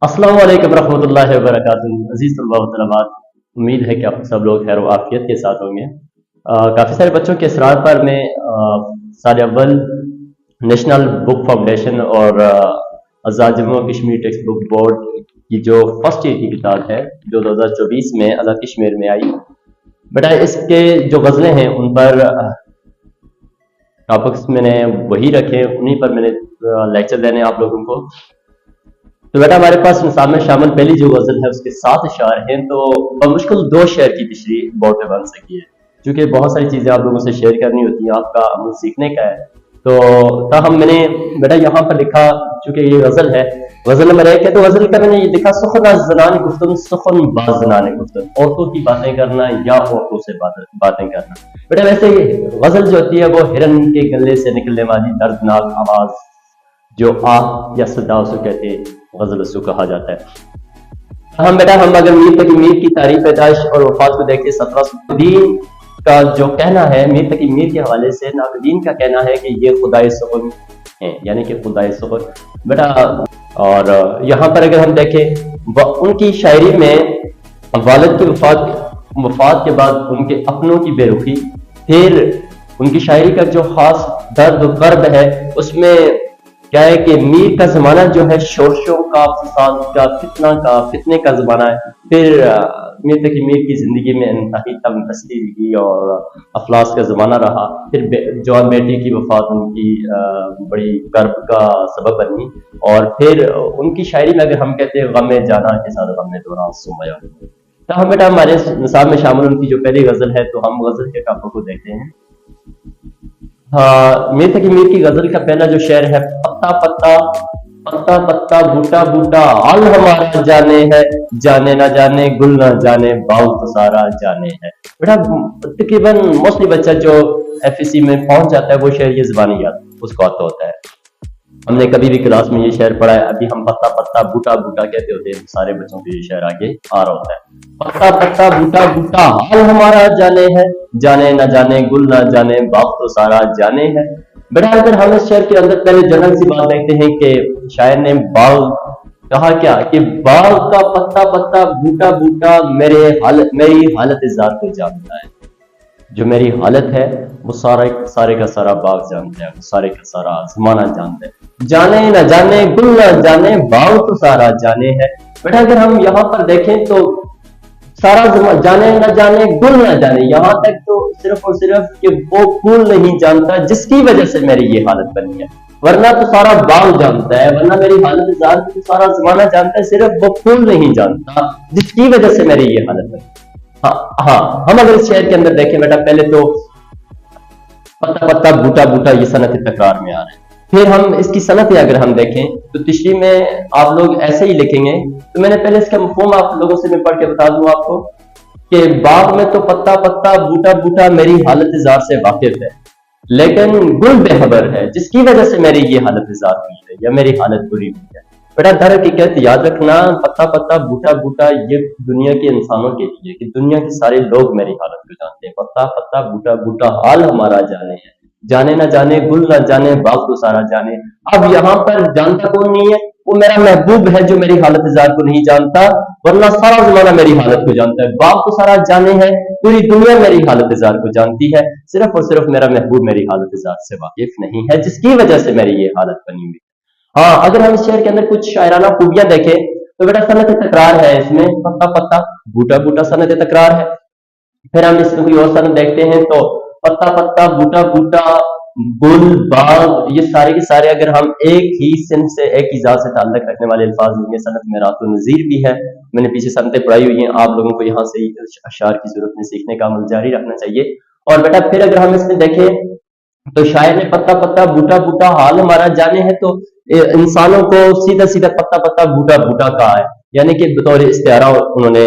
अस्सलाम वालेकुम रहमतुल्लाहि व बरकातुहू। अजीज तलबा व तलबात, उम्मीद है कि आप सब लोग खैर व आफियत के साथ होंगे। काफ़ी सारे बच्चों के इसरार पर मैं साल अव्वल नेशनल बुक फाउंडेशन और आज़ाद जम्मू और कश्मीर टेक्स्ट बुक बोर्ड की जो फर्स्ट ईयर की किताब है जो 2024 में आज़ाद कश्मीर में आई, बेटा इसके जो गज़लें हैं उन पर टॉपिक्स मैंने वही रखे, उन्हीं पर मैंने लेक्चर देने आप लोगों को। तो बेटा हमारे पास निसाब में शामिल पहली जो गज़ल है उसके 7 अशार हैं, तो बमुश्किल 2 शेर की तशरीह बोर्ड पे बन सकी है। क्योंकि बहुत सारी चीज़ें आप लोगों से शेयर करनी होती हैं, आपका अमल सीखने का है। तो ताहम मैंने बेटा यहाँ पर लिखा, चूँकि ये गज़ल है, गज़ल नंबर 1 है, तो गज़ल का मैंने ये लिखा, सुखन ज़नान गुफ्तन सुखन बाज़नान गुफ्तन, औरतों की बातें करना या औरतों से बातें करना। बेटा वैसे ये गज़ल जो होती है वो हिरन के गले से निकलने वाली दर्दनाक आवाज़ जो आह या सदा उसे कहते हैं, गज़ल उसको कहा जाता है। हम बेटा हम अगर मीर तकी मीर की तारीफ पैदाइश और वफात को देखें, 17 का जो कहना है मीर तकी मीर के हवाले से, नाकदीन का कहना है कि ये खुदाए सुखन है, यानी कि खुदाए सुखन बेटा। और यहाँ पर अगर हम देखें उनकी शायरी में वालिद की वफात के बाद उनके अपनों की बेरुखी, फिर उनकी शायरी का जो खास दर्द कर्ब है उसमें क्या है कि मीर का जमाना जो है शोरशों का, फसाद का, फितने का जमाना है। फिर मीर तकी मीर की जिंदगी में इंतहाई तंगदस्ती रही और अफलास का जमाना रहा। फिर जवान बेटी की वफात उनकी बड़ी कर्ब का सबब बनी। और फिर उनकी शायरी में अगर हम कहते हैं गम जाना के साथ गम दौरान सुमया, तो हम बेटा हमारे निसाब में शामिल उनकी जो पहली गजल है, तो हम गजल के टॉपिक को देखते हैं। हाँ, मीर तकी मीर की गजल का पहला जो शेर है, पत्ता पत्ता पत्ता पत्ता बूटा बूटा हाल हमारा जाने है, जाने ना जाने गुल ना जाने बाग तो सारा जाने है। बेटा तकरीबन मोस्टली बच्चा जो एफएससी में पहुंच जाता है वो शेर ये ज़बानी याद उसको आता होता है। हमने कभी भी क्लास में ये शेर पढ़ा है, अभी हम पत्ता पत्ता बूटा बूटा कहते होते हैं, सारे बच्चों को ये शेर आगे आ रहा होता है। पत्ता पत्ता बूटा बूटा हाल हमारा जाने है, जाने न जाने गुल न जाने बाग तो सारा जाने है। बेटा अगर हम इस शेर के अंदर पहले जनरल सी बात देखते हैं कि शायर ने बाग कहा क्या कि बाग का पत्ता पत्ता बूटा बूटा मेरी हालत जार को जानता है। जो मेरी हालत है वो सारे का सारा बाग जानता है, वो सारे का सारा जमाना जानता है। जाने न जाने गुल न जाने बाग तो सारा जाने है। बेटा अगर हम यहाँ पर देखें तो सारा जाने न जाने गुल न जाने, यहाँ तक तो सिर्फ और सिर्फ कि वो फूल नहीं जानता जिसकी वजह से मेरी ये हालत बनी है, वरना तो सारा बाग जानता है, वरना मेरी हालत जार तो सारा जमाना जानता है, सिर्फ वो फूल नहीं जानता जिसकी वजह से मेरी ये हालत बनी। हाँ, हम अगर इस शेर के अंदर देखें बेटा, पहले तो पत्ता पत्ता बूटा बूटा ये सनत तकरार में आ रहा है। फिर हम इसकी सनत अगर हम देखें तो तशरीह में आप लोग ऐसे ही लिखेंगे। तो मैंने पहले इसका मफहूम आप लोगों से मैं पढ़ के बता दूं आपको कि बाग में तो पत्ता पत्ता बूटा बूटा मेरी हालत जार से वाकिफ है, लेकिन गुल बेखबर है जिसकी वजह से मेरी ये हालत जार हुई है या मेरी हालत बुरी हुई है। बेटा दर हकीकत याद रखना, पत्ता पत्ता बूटा बूटा ये दुनिया के इंसानों के लिए, कि दुनिया के सारे लोग मेरी हालत को जानते हैं। पत्ता पत्ता बूटा बूटा हाल हमारा जाने है, जाने ना जाने गुल ना जाने बाग तो सारा जाने। अब यहाँ पर जानता कौन नहीं है, वो मेरा महबूब है जो मेरी हालत जार को नहीं जानता, वरना सारा जमाना मेरी हालत को जानता है। बाग तो सारा जाने है, पूरी दुनिया मेरी हालत जार को जानती है, सिर्फ और सिर्फ मेरा महबूब मेरी हालत जार से वाकिफ नहीं है जिसकी वजह से मेरी ये हालत बनी हुई। हाँ, अगर हम इस शेर के अंदर कुछ शायराना खूबियां देखें तो बेटा सनत तकरार है इसमें, पत्ता पत्ता बूटा बूटा सनत तकरार है। फिर हम इसमें कोई और सनत देखते हैं तो पत्ता पत्ता बूटा बूटा गुल बाग, ये सारे के सारे अगर हम एक ही सिंध से एक ही जात से ताल्लुक रखने वाले अल्फाज लेंगे। सनत में रातो नजीर भी है, मैंने पीछे सनतें पढ़ाई हुई हैं, आप लोगों को यहाँ से अशार की जरूरत में सीखने का अमल जारी रखना चाहिए। और बेटा फिर अगर हम इसमें देखें तो शायर ने पत्ता पत्ता बूटा बूटा हाल हमारा जाने है, तो इंसानों को सीधा सीधा पत्ता पत्ता बूटा बूटा कहा है, यानी कि बतौर इस्तिआरा उन्होंने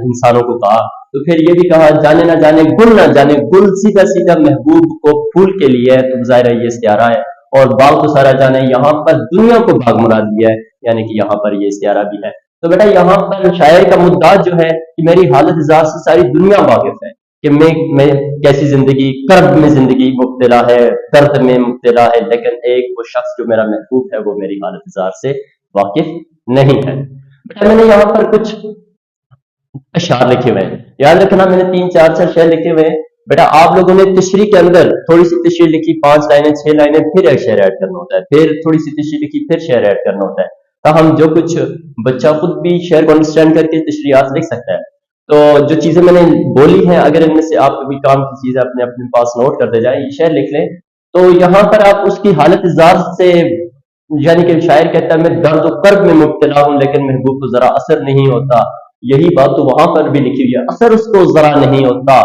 इंसानों को कहा। तो फिर ये भी कहा जाने ना जाने गुल ना जाने, गुल सीधा सीधा महबूब को फूल के लिए है, तो जाहिर है ये इस्तिआरा है। और बाग तो सारा जाने, यहाँ पर दुनिया को बाग मुराद दिया है, यानी कि यहाँ पर ये इस्तिआरा भी है। तो बेटा यहाँ पर शायर का मुद्दा जो है कि मेरी हालत जार से सारी दुनिया वाकिफ है कि मैं कैसी जिंदगी, कर्ब में जिंदगी मुब्तला है, दर्द में मुब्तला है, लेकिन एक वो शख्स जो मेरा महबूब है वो मेरी हालत जार से वाकिफ नहीं है। बेटा मैंने यहाँ पर कुछ अशार लिखे हुए हैं, याद रखना मैंने 3 4 शेर लिखे हुए हैं। बेटा आप लोगों ने तशरीह के अंदर थोड़ी सी तशरीह लिखी, 5 लाइनें 6 लाइनें, फिर एक शेर ऐड करना होता है, फिर थोड़ी सी तशरीह लिखी, फिर शेर ऐड करना होता है। हम जो कुछ बच्चा खुद भी शेर को अंडरस्टैंड करके तशरीहात लिख सकता है। तो जो चीजें मैंने बोली हैं, अगर इनमें से आप कभी काम की चीज अपने अपने पास नोट करते जाए, ये शेर लिख लें, तो यहाँ पर आप उसकी हालत जार से, यानी कि शायर कहता है मैं दर्द और कर्ब में मुब्तला हूं लेकिन महबूब को जरा असर नहीं होता, यही बात तो वहां पर भी लिखी हुई है, असर उसको जरा नहीं होता,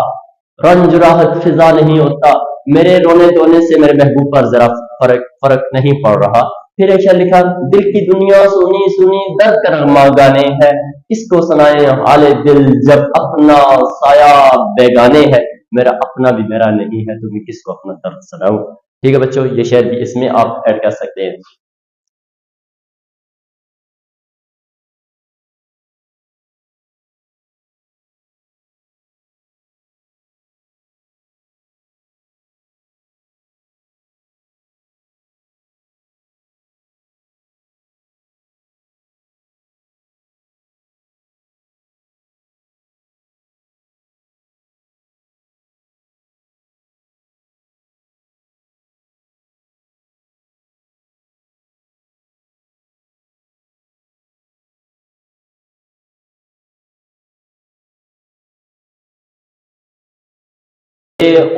रंज राहत फिजा नहीं होता, मेरे रोने धोने से मेरे महबूब पर जरा फर्क फर्क नहीं पड़ रहा। फिर ऐसा लिखा, दिल की दुनिया सुनी सुनी दर्द का नगमा गाने है, किसको सुनाए हाले दिल जब अपना साया बेगाने है, मेरा अपना भी मेरा नहीं है तो मैं किसको अपना दर्द सुनाऊं। ठीक है बच्चों, ये शेर भी इसमें आप ऐड कर सकते हैं।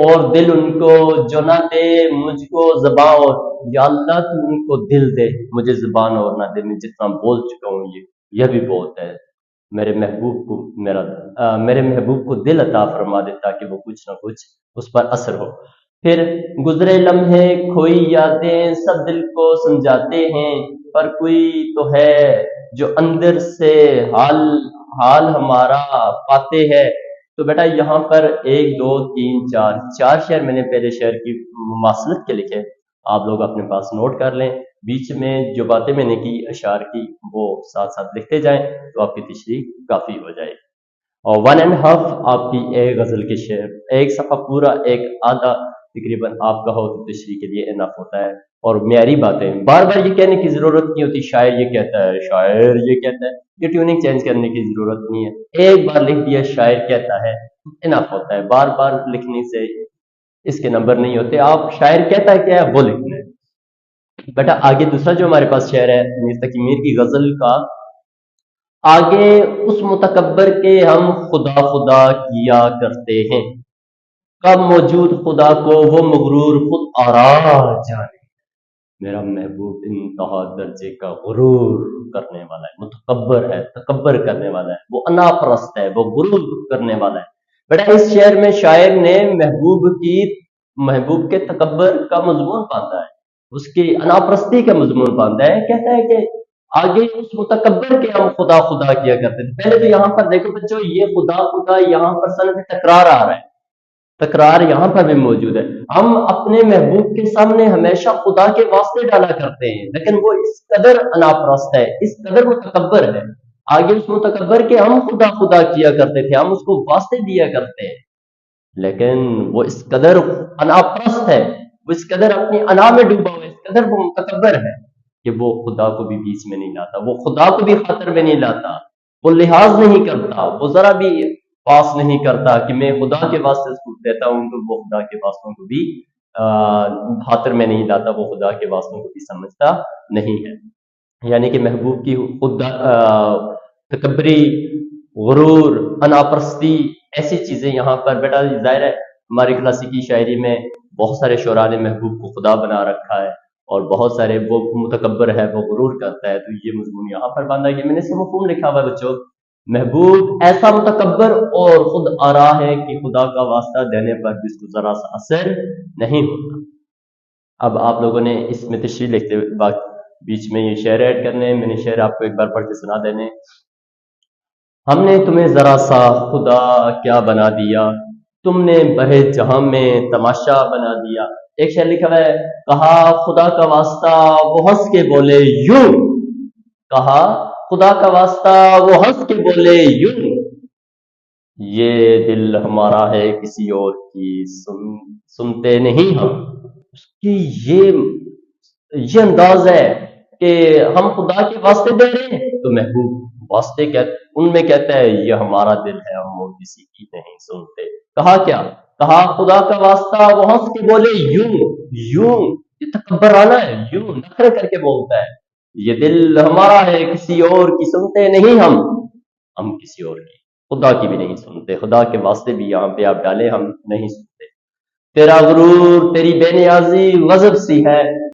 और दिल उनको जो ना दे मुझको जबां, और या अल्लाह तू उनको दिल दे मुझे जुबान और ना दे, मैं जितना बोल चुका हूँ यह भी बहुत है, मेरे महबूब को मेरे महबूब को दिल अता फरमा दे ताकि वो कुछ ना कुछ उस पर असर हो। फिर गुजरे लम्हे खोई यादें सब दिल को समझाते हैं, पर कोई तो है जो अंदर से हाल हाल हमारा पाते हैं। तो बेटा यहाँ पर 1 2 3 4 शेर मैंने पहले शेर की मुमासलत के लिखे, आप लोग अपने पास नोट कर लें, बीच में जो बातें मैंने की अशार की वो साथ साथ लिखते जाएं तो आपकी तशरीह काफी हो जाएगी। और 1.5 आपकी एक गजल के शेर, एक सफा पूरा एक आधा तकरीबन आपका हो तो तशरीह के लिए इनफ होता है। और म्यारी बातें बार बार ये कहने की जरूरत नहीं होती, शायर ये कहता है, शायर ये कहता है, ये ट्यूनिंग चेंज करने की जरूरत नहीं है, एक बार लिख दिया शायर कहता है इनफ होता है, बार बार लिखने से इसके नंबर नहीं होते, आप शायर कहता है क्या है वो लिखना है। बेटा आगे दूसरा जो हमारे पास शेर है मीर तकी मीर की गजल का, आगे उस मुतकब्बर के हम खुदा खुदा किया करते हैं, कब मौजूद खुदा को वो मगरूर खुद आरा जाने, मेरा महबूब इंतहा दर्जे का गुरूर करने वाला है, मुतकब्बर है, तकब्बर करने वाला है, वो अनापरस्त है, वो गुरूर करने वाला है। बेटा इस शेर में शायर ने महबूब के तकब्बर का मजमून बांधा है, उसकी अनापरस्ती का मजमून बांधा है। कहता है कि आगे उस मुतकब्बर के हम खुदा खुदा किया करते थे। पहले तो यहाँ पर देखो बच्चों, ये खुदा खुदा यहाँ पर सनद टकरार आ रहा है, तकरार यहाँ पर भी मौजूद है। हम अपने महबूब के सामने हमेशा खुदा के वास्ते डाला करते हैं, लेकिन वो इस कदर अनापरस्त है, इस कदर वो तकब्बर है, आगे उस मुतकब्बर के हम खुदा खुदा किया करते थे, हम उसको वास्ते दिया करते हैं, लेकिन वो इस कदर अनापरस्त है, वो इस कदर अपनी अना में डूबा हुआ है, इस कदर वो मुतकब्बर है कि वो खुदा को भी बीच में नहीं लाता, वो खुदा को भी खातर में नहीं लाता, वो लिहाज नहीं करता, वो जरा भी पास नहीं करता कि मैं खुदा के वास्ते उसको देता हूं, तो वो खुदा के वास्तों को भी खातर में नहीं लाता, वो खुदा के वास्तों को भी समझता नहीं है। यानी कि महबूब की खुद तकबरी, गुरूर, अनापरस्ती, ऐसी चीजें यहाँ पर बेटा जाहिर है हमारी क्लासिकी शायरी में बहुत सारे शोरा ने महबूब को खुदा बना रखा है, और बहुत सारे वो मुतकब्बर है, वो गुरूर करता है, तो ये मजमून यहाँ पर बांधा गया। मैंने इसका मफहूम लिखा हुआ है बच्चों, महबूब ऐसा मुतकब्बर और खुद आरा है कि खुदा का वास्ता देने पर भी इसको जरा सा असर नहीं होता। अब आप लोगों ने इसमें तशरीह लिखते वक्त बीच में ये शेर ऐड करने हैं, मैंने शेर आपको एक बार पढ़ के सुना देने। हमने तुम्हें जरा सा खुदा क्या बना दिया, तुमने बहे जहां में तमाशा बना दिया। एक शेर लिखा हुआ है, कहा खुदा का वास्ता वो हंस के बोले यूं, कहा खुदा का वास्ता वो हंस के बोले यूं, ये दिल हमारा है किसी और की सुनते नहीं हम। उसकी ये अंदाज है کہ ہم خدا کے واسطے دے رہے ہیں، تو محبوب واسطے ان میں کہتا ہے یہ ہمارا دل ہے، ہم وہ کسی کی نہیں سنتے۔ کہا کیا؟ کہا خدا کا واسطہ، وہ ہنس کے بولے یوں، یہ تکبرانہ ہے، یوں نخرے کر کے بولتا ہے، یہ دل ہمارا ہے، کسی اور کی سنتے نہیں ہم کسی اور کی، خدا کی بھی نہیں سنتے، خدا کے واسطے بھی یہاں پہ آپ ڈالیں، ہم نہیں سنتے۔ تیرا غرور، تیری بے نیازی غضب سی ہے،